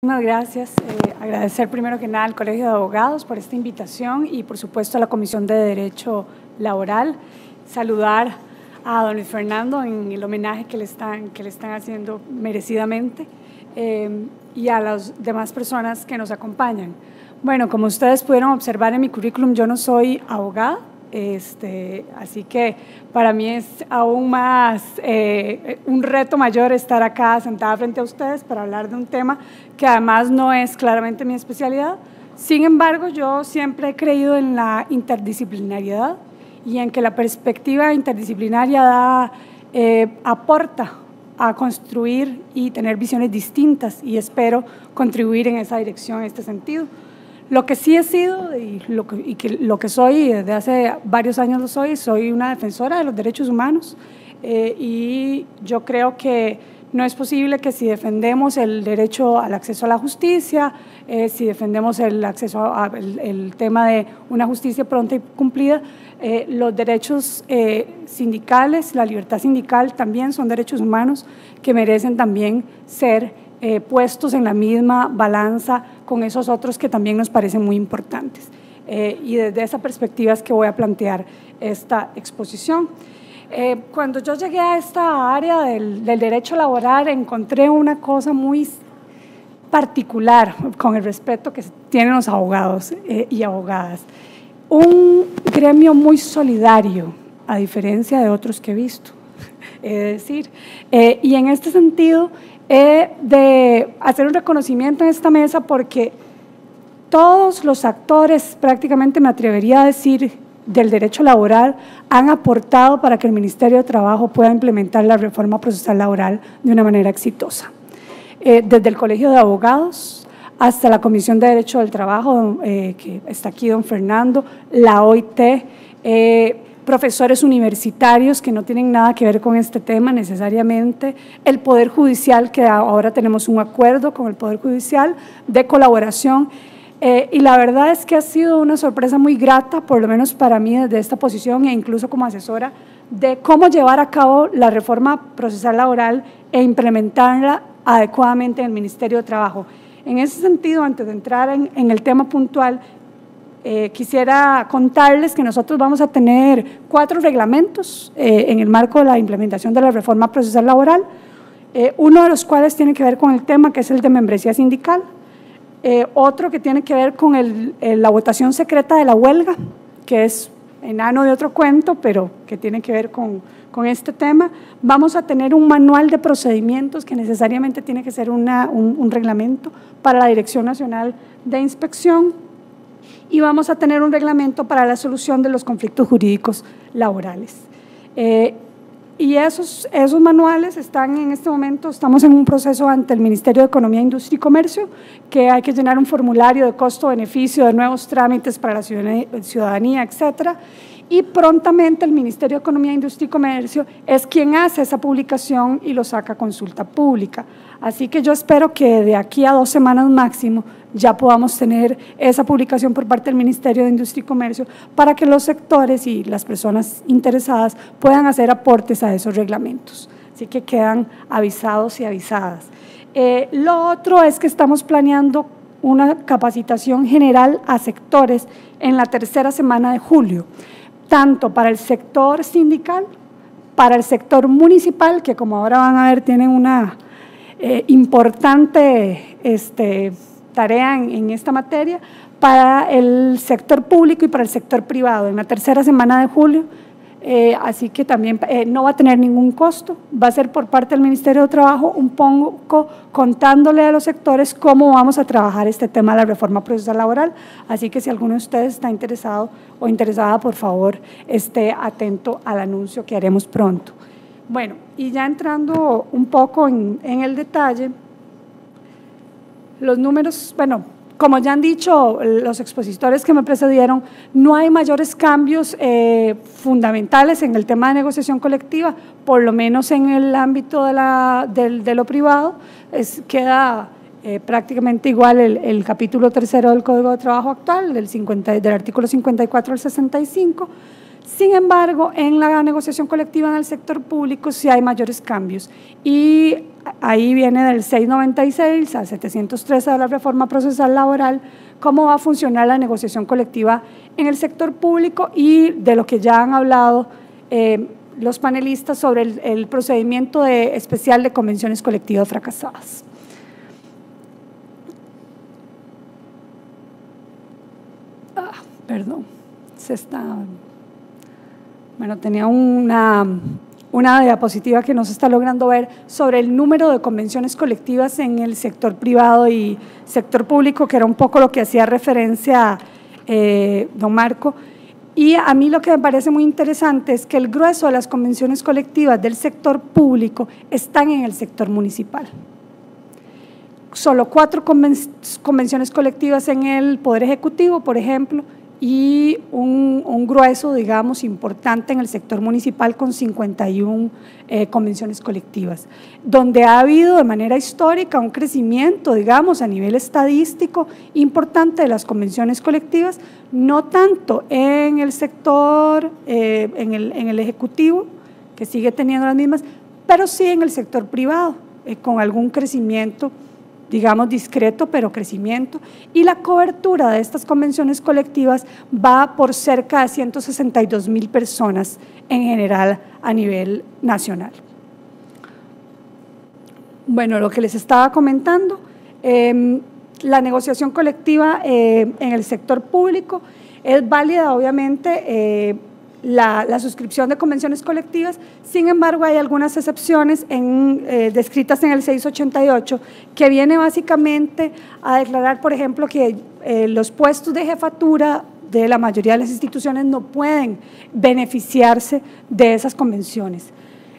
Muchas gracias. Agradecer primero que nada al Colegio de Abogados por esta invitación y por supuesto a la Comisión de Derecho Laboral. Saludar a don Luis Fernando en el homenaje que le están haciendo merecidamente y a las demás personas que nos acompañan. Bueno, como ustedes pudieron observar en mi currículum, yo no soy abogada. Así que para mí es aún más un reto mayor estar acá sentada frente a ustedes para hablar de un tema que además no es claramente mi especialidad. Sin embargo, yo siempre he creído en la interdisciplinariedad y en que la perspectiva interdisciplinaria aporta a construir y tener visiones distintas, y espero contribuir en esa dirección, en este sentido. Lo que sí he sido y lo que soy desde hace varios años soy una defensora de los derechos humanos y yo creo que no es posible que si defendemos el derecho al acceso a la justicia, si defendemos el acceso el tema de una justicia pronta y cumplida, los derechos sindicales, la libertad sindical también son derechos humanos que merecen también ser puestos en la misma balanza con esos otros que también nos parecen muy importantes. Y desde esa perspectiva es que voy a plantear esta exposición. Cuando yo llegué a esta área del derecho laboral, encontré una cosa muy particular, con el respeto que tienen los abogados y abogadas. Un gremio muy solidario, a diferencia de otros que he visto. Es decir, y en este sentido, de hacer un reconocimiento en esta mesa porque todos los actores, prácticamente me atrevería a decir, del derecho laboral han aportado para que el Ministerio de Trabajo pueda implementar la reforma procesal laboral de una manera exitosa. Desde el Colegio de Abogados hasta la Comisión de Derecho del Trabajo, que está aquí don Fernando, la OIT, profesores universitarios que no tienen nada que ver con este tema necesariamente, el Poder Judicial, que ahora tenemos un acuerdo con el Poder Judicial de colaboración, y la verdad es que ha sido una sorpresa muy grata, por lo menos para mí desde esta posición e incluso como asesora, de cómo llevar a cabo la reforma procesal laboral e implementarla adecuadamente en el Ministerio de Trabajo. En ese sentido, antes de entrar en el tema puntual, quisiera contarles que nosotros vamos a tener 4 reglamentos en el marco de la implementación de la reforma procesal laboral, uno de los cuales tiene que ver con el tema que es el de membresía sindical, otro que tiene que ver con la votación secreta de la huelga, que es enano de otro cuento, pero que tiene que ver con este tema. Vamos a tener un manual de procedimientos que necesariamente tiene que ser un reglamento para la Dirección Nacional de Inspección, y vamos a tener un reglamento para la solución de los conflictos jurídicos laborales. Y esos manuales están en este momento, estamos en un proceso ante el Ministerio de Economía, Industria y Comercio, que hay que llenar un formulario de costo-beneficio, de nuevos trámites para la ciudadanía, etcétera. Y prontamente el Ministerio de Economía, Industria y Comercio es quien hace esa publicación y lo saca a consulta pública. Así que yo espero que de aquí a 2 semanas máximo ya podamos tener esa publicación por parte del Ministerio de Industria y Comercio para que los sectores y las personas interesadas puedan hacer aportes a esos reglamentos. Así que quedan avisados y avisadas. Lo otro es que estamos planeando una capacitación general a sectores en la 3ª semana de julio, tanto para el sector sindical, para el sector municipal, que como ahora van a ver tienen una importante tarea en esta materia, para el sector público y para el sector privado en la 3ª semana de julio, así que también no va a tener ningún costo, va a ser por parte del Ministerio de Trabajo un poco contándole a los sectores cómo vamos a trabajar este tema de la reforma procesal laboral, así que si alguno de ustedes está interesado o interesada, por favor, esté atento al anuncio que haremos pronto. Bueno, y ya entrando un poco en el detalle, los números, bueno, como ya han dicho los expositores que me precedieron, no hay mayores cambios fundamentales en el tema de negociación colectiva, por lo menos en el ámbito de lo privado, queda prácticamente igual el capítulo 3º del Código de Trabajo actual, del artículo 54 al 65. Sin embargo, en la negociación colectiva en el sector público sí hay mayores cambios y ahí viene del 696 al 713 de la reforma procesal laboral cómo va a funcionar la negociación colectiva en el sector público y de lo que ya han hablado los panelistas sobre el procedimiento especial de convenciones colectivas fracasadas. Perdón, bueno, tenía una diapositiva que no se está logrando ver sobre el número de convenciones colectivas en el sector privado y sector público, que era un poco lo que hacía referencia don Marco. Y a mí lo que me parece muy interesante es que el grueso de las convenciones colectivas del sector público están en el sector municipal. Solo 4 convenciones colectivas en el Poder Ejecutivo, por ejemplo, y un grueso, digamos, importante en el sector municipal con 51 convenciones colectivas, donde ha habido de manera histórica un crecimiento, digamos, a nivel estadístico importante de las convenciones colectivas, no tanto en el sector, en el Ejecutivo, que sigue teniendo las mismas, pero sí en el sector privado, con algún crecimiento, digamos discreto, pero crecimiento, y la cobertura de estas convenciones colectivas va por cerca de 162,000 personas en general a nivel nacional. Bueno, lo que les estaba comentando, la negociación colectiva en el sector público es válida, obviamente, la suscripción de convenciones colectivas, sin embargo hay algunas excepciones descritas en el 688 que viene básicamente a declarar, por ejemplo, que los puestos de jefatura de la mayoría de las instituciones no pueden beneficiarse de esas convenciones.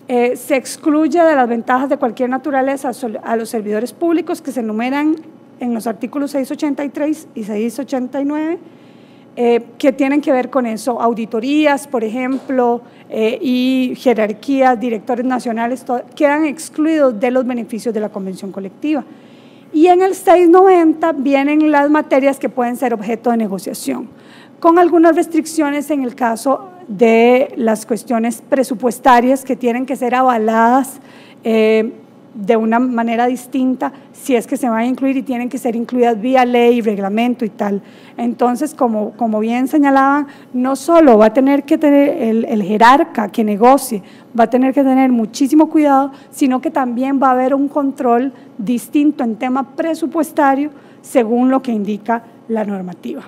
Se excluye de las ventajas de cualquier naturaleza a los servidores públicos que se enumeran en los artículos 683 y 689, que tienen que ver con eso, auditorías, por ejemplo, y jerarquías, directores nacionales, quedan excluidos de los beneficios de la convención colectiva. Y en el 690 vienen las materias que pueden ser objeto de negociación, con algunas restricciones en el caso de las cuestiones presupuestarias que tienen que ser avaladas de una manera distinta si es que se van a incluir y tienen que ser incluidas vía ley, reglamento y tal. Entonces, como bien señalaban, no solo va a tener que tener el jerarca que negocie, va a tener que tener muchísimo cuidado, sino que también va a haber un control distinto en tema presupuestario según lo que indica la normativa.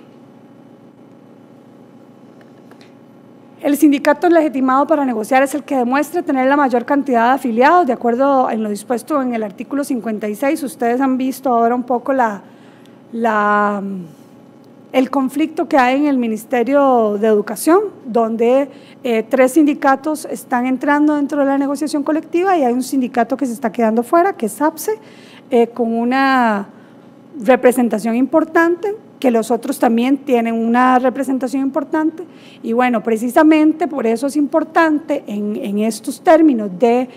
El sindicato legitimado para negociar es el que demuestre tener la mayor cantidad de afiliados, de acuerdo en lo dispuesto en el artículo 56. Ustedes han visto ahora un poco el conflicto que hay en el Ministerio de Educación, donde 3 sindicatos están entrando dentro de la negociación colectiva y hay un sindicato que se está quedando fuera, que es SAPSE, con una representación importante, que los otros también tienen una representación importante, y bueno, precisamente por eso es importante en estos términos de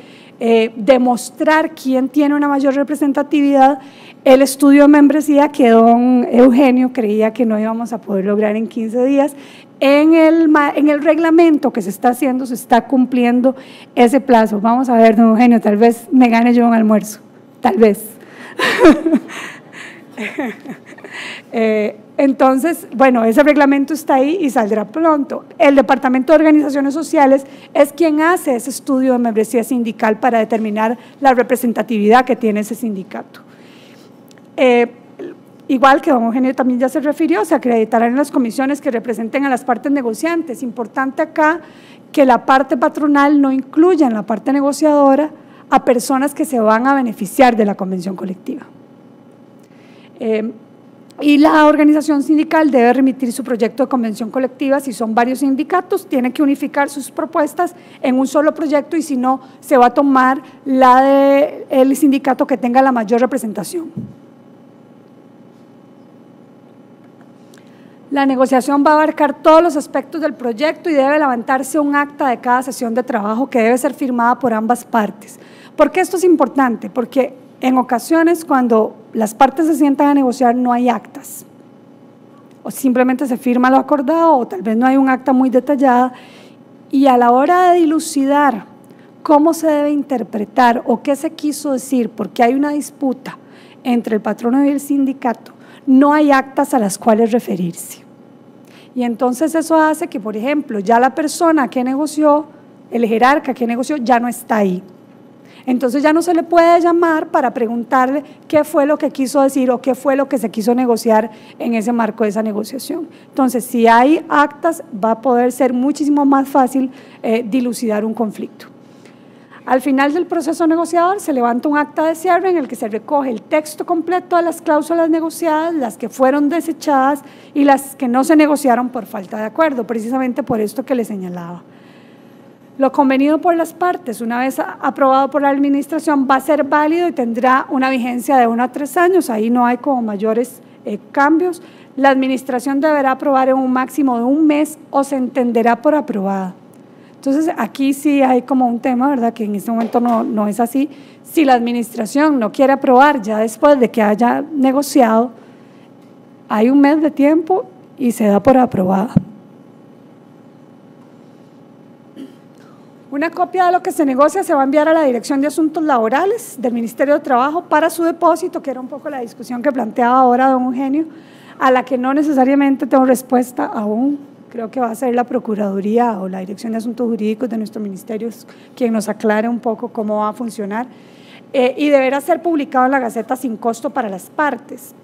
demostrar quién tiene una mayor representatividad, el estudio de membresía que don Eugenio creía que no íbamos a poder lograr en 15 días, en el reglamento que se está haciendo se está cumpliendo ese plazo. Vamos a ver, don Eugenio, tal vez me gane yo un almuerzo, tal vez. Entonces, bueno, ese reglamento está ahí y saldrá pronto. El Departamento de Organizaciones Sociales es quien hace ese estudio de membresía sindical para determinar la representatividad que tiene ese sindicato. Igual que don Eugenio también ya se refirió, se acreditarán en las comisiones que representen a las partes negociantes. Importante acá que la parte patronal no incluya en la parte negociadora a personas que se van a beneficiar de la convención colectiva. Y la organización sindical debe remitir su proyecto de convención colectiva. Si son varios sindicatos, tiene que unificar sus propuestas en un solo proyecto, y si no, se va a tomar la del sindicato que tenga la mayor representación. La negociación va a abarcar todos los aspectos del proyecto y debe levantarse un acta de cada sesión de trabajo que debe ser firmada por ambas partes. ¿Por qué esto es importante? Porque en ocasiones, cuando las partes se sientan a negociar, no hay actas, o simplemente se firma lo acordado, o tal vez no hay un acta muy detallada, Y a la hora de dilucidar cómo se debe interpretar o qué se quiso decir, porque hay una disputa entre el patrono y el sindicato, no hay actas a las cuales referirse. Y entonces eso hace que, por ejemplo, ya la persona que negoció, el jerarca que negoció, ya no está ahí. Entonces ya no se le puede llamar para preguntarle qué fue lo que quiso decir o qué fue lo que se quiso negociar en ese marco de esa negociación. Entonces, si hay actas, va a poder ser muchísimo más fácil dilucidar un conflicto. Al final del proceso negociador se levanta un acta de cierre en el que se recoge el texto completo de las cláusulas negociadas, las que fueron desechadas y las que no se negociaron por falta de acuerdo, precisamente por esto que le señalaba. Lo convenido por las partes, una vez aprobado por la administración, va a ser válido y tendrá una vigencia de 1 a 3 años, ahí no hay como mayores cambios. La administración deberá aprobar en un máximo de 1 mes o se entenderá por aprobada. Entonces, aquí sí hay como un tema, ¿verdad?, que en este momento no es así. Si la administración no quiere aprobar ya después de que haya negociado, hay 1 mes de tiempo y se da por aprobada. Una copia de lo que se negocia se va a enviar a la Dirección de Asuntos Laborales del Ministerio de Trabajo para su depósito, que era un poco la discusión que planteaba ahora don Eugenio, a la que no necesariamente tengo respuesta aún. Creo que va a ser la Procuraduría o la Dirección de Asuntos Jurídicos de nuestro ministerio quien nos aclare un poco cómo va a funcionar. Y deberá ser publicado en la Gaceta sin costo para las partes.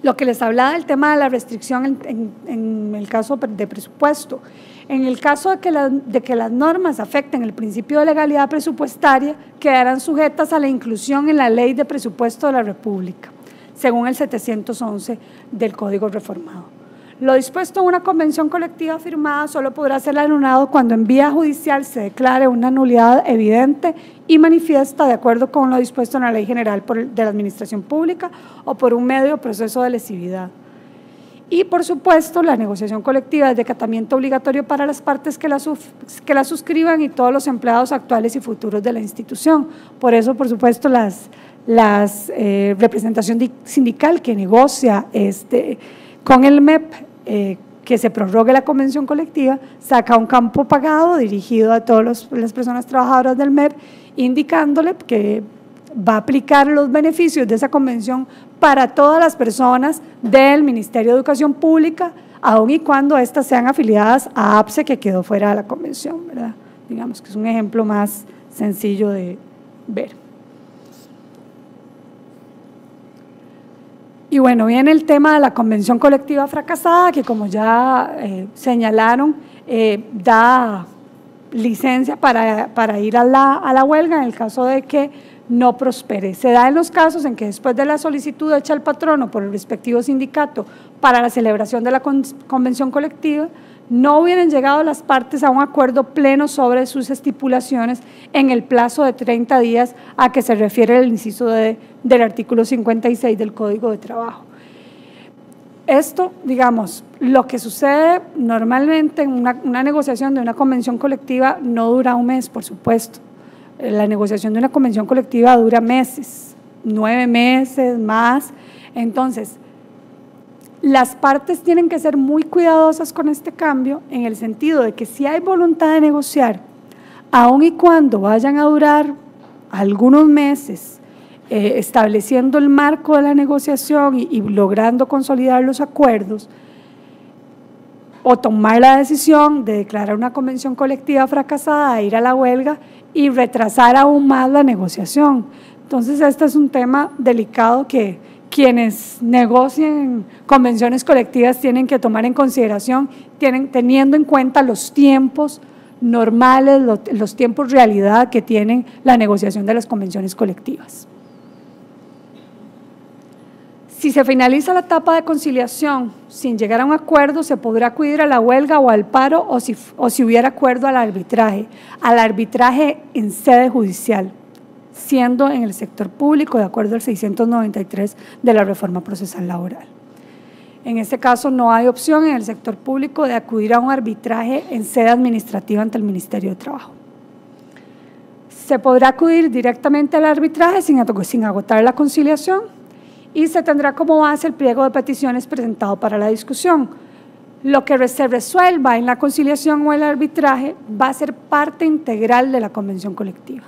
Lo que les hablaba del tema de la restricción en el caso de presupuesto. En el caso de que las normas afecten el principio de legalidad presupuestaria, quedarán sujetas a la inclusión en la Ley de Presupuesto de la República, según el 711 del Código Reformado. Lo dispuesto en una convención colectiva firmada solo podrá ser anulado cuando en vía judicial se declare una nulidad evidente y manifiesta de acuerdo con lo dispuesto en la Ley General de la Administración Pública o por un medio o proceso de lesividad. Y, por supuesto, la negociación colectiva es de acatamiento obligatorio para las partes que la suscriban y todos los empleados actuales y futuros de la institución. Por eso, por supuesto, representación sindical que negocia con el MEP, que se prorrogue la convención colectiva, saca un campo pagado dirigido a todas las personas trabajadoras del MEP, indicándole que va a aplicar los beneficios de esa convención para todas las personas del Ministerio de Educación Pública, aun y cuando éstas sean afiliadas a APSE, que quedó fuera de la convención, ¿verdad? Digamos que es un ejemplo más sencillo de ver. Y bueno, viene el tema de la convención colectiva fracasada, que como ya señalaron, da licencia para ir a la huelga en el caso de que no prospere. Se da en los casos en que después de la solicitud hecha al patrono por el respectivo sindicato para la celebración de la convención colectiva, no hubieran llegado las partes a un acuerdo pleno sobre sus estipulaciones en el plazo de 30 días a que se refiere el inciso del artículo 56 del Código de Trabajo. Esto, digamos, lo que sucede normalmente en una negociación de una convención colectiva no dura 1 mes, por supuesto. La negociación de una convención colectiva dura meses, 9 meses más. Entonces, las partes tienen que ser muy cuidadosas con este cambio, en el sentido de que si hay voluntad de negociar, aun y cuando vayan a durar algunos meses, estableciendo el marco de la negociación y logrando consolidar los acuerdos, o tomar la decisión de declarar una convención colectiva fracasada, ir a la huelga y retrasar aún más la negociación. Entonces, este es un tema delicado que quienes negocien convenciones colectivas tienen que tomar en consideración, teniendo en cuenta los tiempos normales, los tiempos realidad que tienen la negociación de las convenciones colectivas. Si se finaliza la etapa de conciliación sin llegar a un acuerdo, se podrá acudir a la huelga o al paro o si hubiera acuerdo al arbitraje en sede judicial, siendo en el sector público de acuerdo al 693 de la Reforma Procesal Laboral. En este caso no hay opción en el sector público de acudir a un arbitraje en sede administrativa ante el Ministerio de Trabajo. Se podrá acudir directamente al arbitraje sin agotar la conciliación y se tendrá como base el pliego de peticiones presentado para la discusión. Lo que se resuelva en la conciliación o el arbitraje va a ser parte integral de la convención colectiva.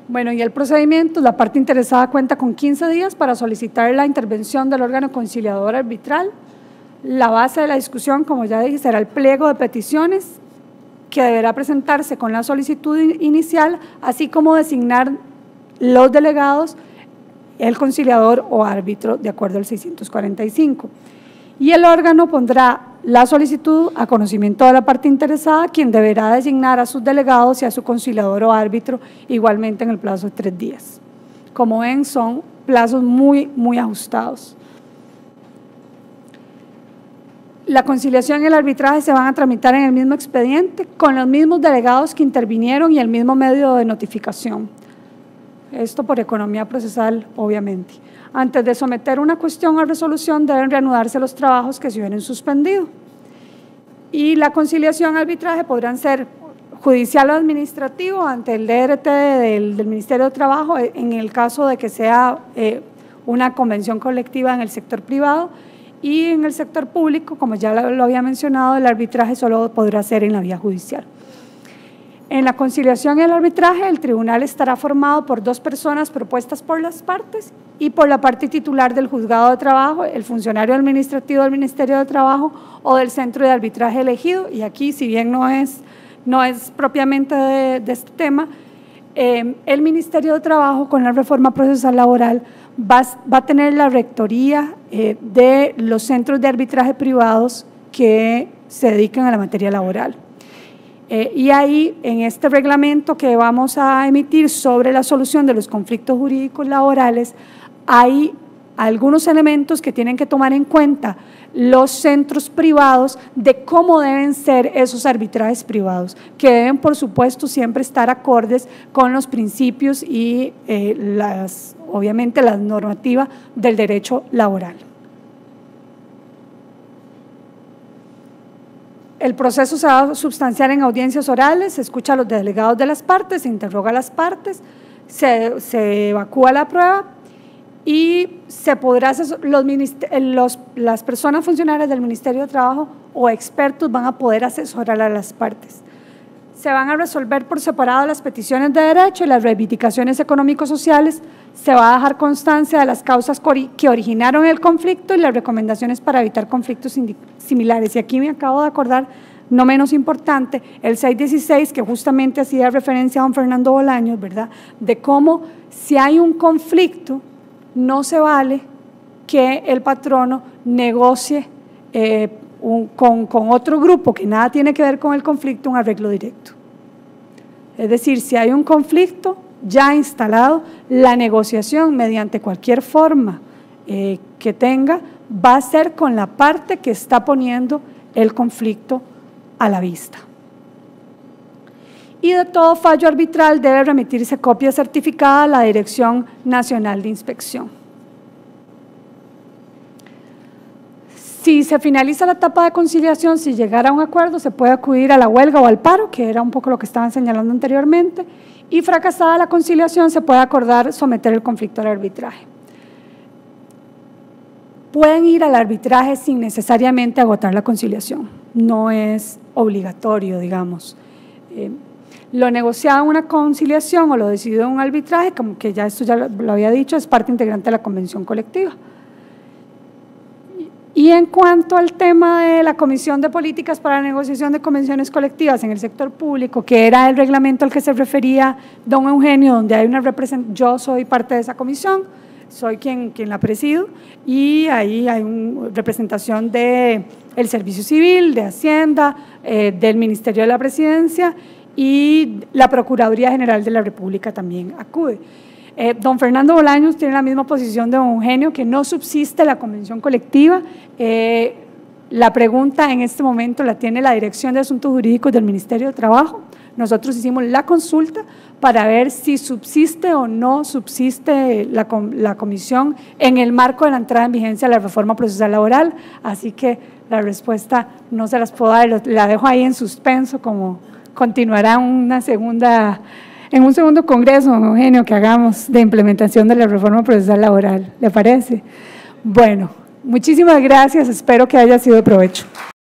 Bueno, y el procedimiento, la parte interesada cuenta con 15 días para solicitar la intervención del órgano conciliador arbitral. La base de la discusión, como ya dije, será el pliego de peticiones que deberá presentarse con la solicitud inicial, así como designar los delegados, el conciliador o árbitro, de acuerdo al 645. Y el órgano pondrá la solicitud a conocimiento de la parte interesada, quien deberá designar a sus delegados y a su conciliador o árbitro igualmente en el plazo de 3 días. Como ven, son plazos muy ajustados. La conciliación y el arbitraje se van a tramitar en el mismo expediente, con los mismos delegados que intervinieron y el mismo medio de notificación. Esto por economía procesal, obviamente. Antes de someter una cuestión a resolución, deben reanudarse los trabajos que se hubieran suspendido. Y la conciliación y arbitraje podrán ser judicial o administrativo ante el DRT del Ministerio de Trabajo, en el caso de que sea una convención colectiva en el sector privado, y en el sector público, como ya lo había mencionado, el arbitraje solo podrá ser en la vía judicial. En la conciliación y el arbitraje, el tribunal estará formado por 2 personas propuestas por las partes y por la parte titular del juzgado de trabajo, el funcionario administrativo del Ministerio de Trabajo o del centro de arbitraje elegido. Y aquí, si bien no es propiamente de este tema, el Ministerio de Trabajo, con la reforma procesal laboral, va a tener la rectoría de los centros de arbitraje privados que se dedican a la materia laboral. Y ahí, en este reglamento que vamos a emitir sobre la solución de los conflictos jurídicos laborales, hay algunos elementos que tienen que tomar en cuenta los centros privados de cómo deben ser esos arbitrajes privados, que deben, por supuesto, siempre estar acordes con los principios y obviamente la normativa del derecho laboral. El proceso se va a sustanciar en audiencias orales, se escucha a los delegados de las partes, se interroga a las partes, se evacúa la prueba y se podrá las personas funcionarias del Ministerio de Trabajo o expertos van a poder asesorar a las partes. Se van a resolver por separado las peticiones de derecho y las reivindicaciones económico-sociales, se va a dejar constancia de las causas que originaron el conflicto y las recomendaciones para evitar conflictos similares. Y aquí me acabo de acordar, no menos importante, el 616, que justamente hacía referencia a don Fernando Bolaños, ¿verdad?, de cómo si hay un conflicto, no se vale que el patrono negocie con otro grupo que nada tiene que ver con el conflicto un arreglo directo. Es decir, si hay un conflicto ya instalado, la negociación mediante cualquier forma que tenga va a ser con la parte que está poniendo el conflicto a la vista. Y de todo fallo arbitral debe remitirse copia certificada a la Dirección Nacional de Inspección. Si se finaliza la etapa de conciliación, si llegara a un acuerdo, se puede acudir a la huelga o al paro, que era un poco lo que estaban señalando anteriormente, y fracasada la conciliación, se puede acordar someter el conflicto al arbitraje. Pueden ir al arbitraje sin necesariamente agotar la conciliación, no es obligatorio, digamos. Lo negociado en una conciliación o lo decidido en un arbitraje, como que ya esto ya lo había dicho, es parte integrante de la convención colectiva. Y en cuanto al tema de la Comisión de Políticas para la Negociación de Convenciones Colectivas en el sector público, que era el reglamento al que se refería don Eugenio, donde hay una representación, yo soy parte de esa comisión, soy quien la presido, y ahí hay una representación del Servicio Civil, de Hacienda, del Ministerio de la Presidencia, y la Procuraduría General de la República también acude. Don Fernando Bolaños tiene la misma posición de don Eugenio, que no subsiste la convención colectiva. La pregunta en este momento la tiene la Dirección de Asuntos Jurídicos del Ministerio de Trabajo. Nosotros hicimos la consulta para ver si subsiste o no subsiste la comisión en el marco de la entrada en vigencia de la reforma procesal laboral, así que la respuesta no se las puedo dar, la dejo ahí en suspenso, como continuará en un segundo congreso, don Eugenio, que hagamos de implementación de la reforma procesal laboral. ¿Le parece? Bueno, muchísimas gracias, espero que haya sido de provecho.